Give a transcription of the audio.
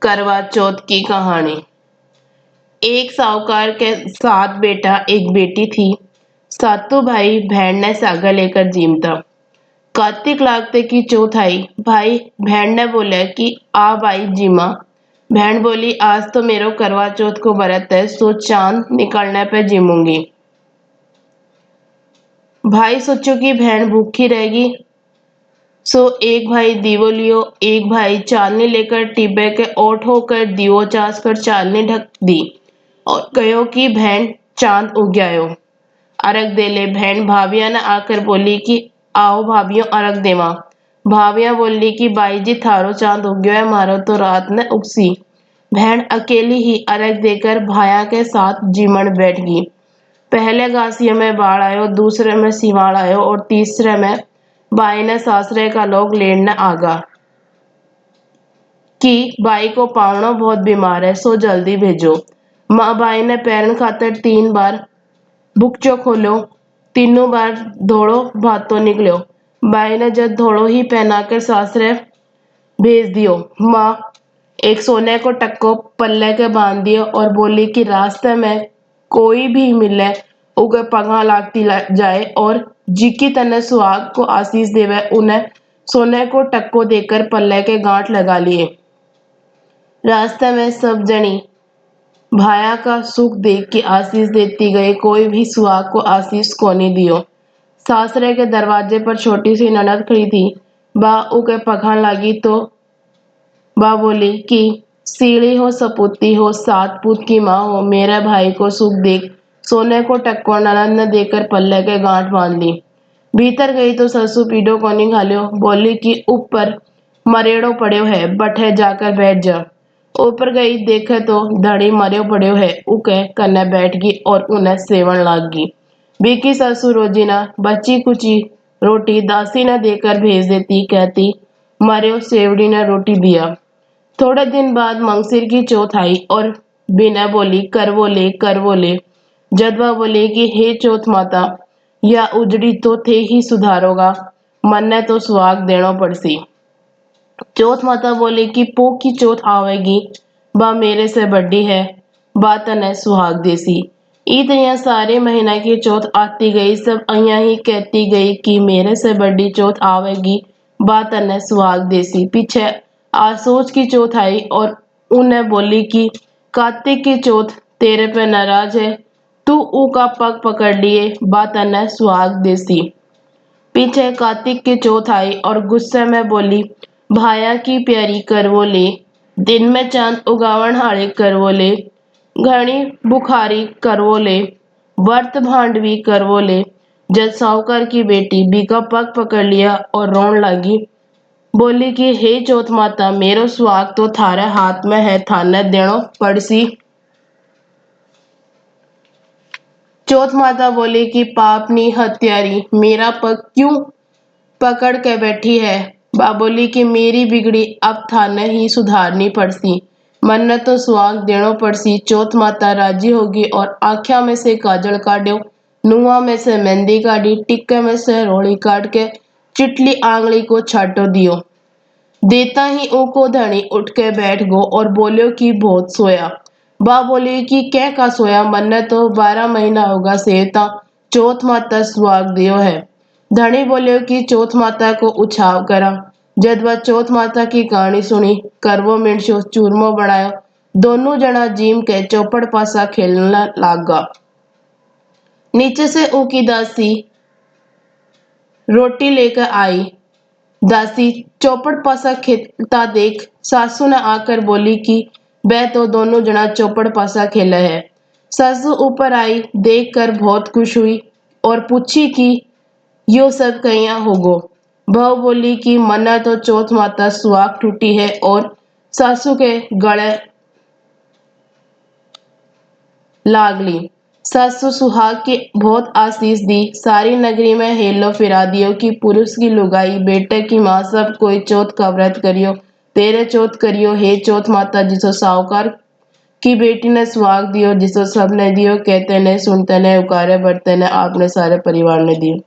करवा चौथ की कहानी। एक साहूकार के 7 बेटा एक बेटी थी। सातों भाई भेड़ ने सागा लेकर जीमता। कार्तिक लागते की चौथ आई। भाई भेड़ ने बोले कि आ भाई जीमा। भेड़ बोली आज तो मेरो करवा चौथ को व्रत है, सो चांद निकलने पे जीमूंगी। भाई सोचो कि भेड़ भूखी रहेगी, सो एक भाई दीवो लियो। एक भाई चालनी लेकर टिब्बे के ओट होकर दीवो चास कर चालनी ढक दी और कहो कि बहन चांद उग गयो। अरग दे ले। बहन भाभिया ने आकर बोली कि आओ भाभियों अरग देवा। भाभिया बोली कि बाई जी थारो चांद उग गयो है, मारो तो रात ने उगसी। बहन अकेली ही अरग देकर भाया के साथ जीमण बैठ गई। पहले गासिये में बाढ़ आयो, दूसरे में सिवाड़ आयो और तीसरे में बाई ने सासरे का लोग लेने आगा कि बाई को पावनो बहुत बीमार है, सो जल्दी भेजो। माँ बाई ने पैरन खातर 3 बार बुकचो खोलो, तीनों बार धोड़ो भातो निकलो। बाई ने जब धोड़ो ही पहना कर सासरे भेज दियो। माँ एक सोने को टक्को पल्ले के बांध दियो और बोली कि रास्ते में कोई भी मिले उगे पगा लागती जाए और जी की तने सुहाग को आशीष देवे, उन्हें सोने को टक्को देकर पल्ले के गांठ लगा लिए। रास्ते में सब जनी भाया का सुख देख के आशीष देती गई, कोई भी सुहाग को आशीष को नहीं दियो। सासरे के दरवाजे पर छोटी सी ननद खड़ी थी। बा उके पखान लगी तो बा बोली कि सीढ़ी हो सपूती हो, 7 पूत की माँ हो, मेरे भाई को सुख देख। सोने को टक्को ननद ने देकर पल्ले के गांठ बांध ली। भीतर गई तो ससु पीडो कोनी घालियो। बोली कि ऊपर मरेड़ो पड़ो है, बठे जाकर बैठ जा। ऊपर गई देखे तो धड़ी मरियो पड़ो है, उके कन्ने बैठ गई और उन्हें सेवन लाग गई। बीकी ससु रोजीना बची कुची रोटी दासी ने देकर भेज देती, कहती मरियो सेवड़ी ने रोटी दिया। थोड़े दिन बाद मंगसिर की चौथ आई और बिना बोली कर वो ले। जदवा बोले कि हे चौथ माता, या उजड़ी तो थे ही सुधारोगा, मन ने तो सुहाग देनो पड़सी। चौथ माता बोले कि पो की चौथ आवेगी, बा मेरे से बड़ी है, बा तने सुहाग देसी। इतने सारे महीना की चौथ आती गई, सब अइया ही कहती गई कि मेरे से बड़ी चौथ आवेगी, बा तने सुहाग देसी। पीछे आसोच की चौथ आई और उन्हें बोली कि कार्तिक की चौथ तेरे पे नाराज है, तू ऊ का पग पकड़ लिए, बा तने सुहाग देसी। पीछे कार्तिक की चौथ आई और गुस्से में बोली भाया की प्यारी करवो ले, दिन में चांद उगावण हाड़े करवो ले, घनी बुखारी करवो ले, वर्त भांडवी करवो ले। जब साहूकार की बेटी बीका पग पकड़ लिया और रोन लगी। बोली कि हे चौथ माता, मेरो सुहाग तो थारे हाथ में है, थाने देनो पड़सी। चौथ माता बोली कि पापनी हत्यारी, मेरा पग क्यों पकड़ के बैठी है। बा बोली कि मेरी बिगड़ी अब थाने ही सुधारनी पड़सी, मन ने तो सुहाग देनो पड़सी। चौथ माता राजी होगी और आँखों में से काजल काटो, नुआ में से मेहंदी काटी, टिक्के में से रोड़ी काट के चिटली आंगली को छाटो दियो। देता ही ऊको धनी उठ के बैठ गो और बोलियो कि बहुत सोया। बा बोली कि क्या का सोया, मन ने तो 12 महीना होगा सेता, चौथ माता सुहाग दियो है। धनी बोलियो कि चौथ माता को उछाव करा। जब वह चौथ माता की कहानी सुनी, करवो मिर्चो चूरमो बनायो, दोनों जना जीम के चौपड़ पासा खेलने लागा। नीचे से ऊकी दासी रोटी लेकर आई। दासी चौपड़ पासा खेलता देख सासू ने आकर बोली कि वह तो दोनों जना चौपड़ पासा खेला है। सासू ऊपर आई, देख कर बहुत खुश हुई और पूछी कि यो सब कहिया होगो। बहू बोली कि मन्ना तो चौथ माता सुहाग टूटी है और सासू के गले लागली। सासू सुहाग की बहुत आशीष दी, सारी नगरी में हेलो फिरा दियो कि पुरुष की लुगाई बेटे की माँ सब कोई चौथ का व्रत करियो, तेरे चौथ करियो हे चौथ माता, जिसो साहूकार की बेटी ने सुहाग दियो, जिसो सब ने दियो, कहते ने सुनते ने उकारे बढ़ते ने आपने सारे परिवार ने दियो।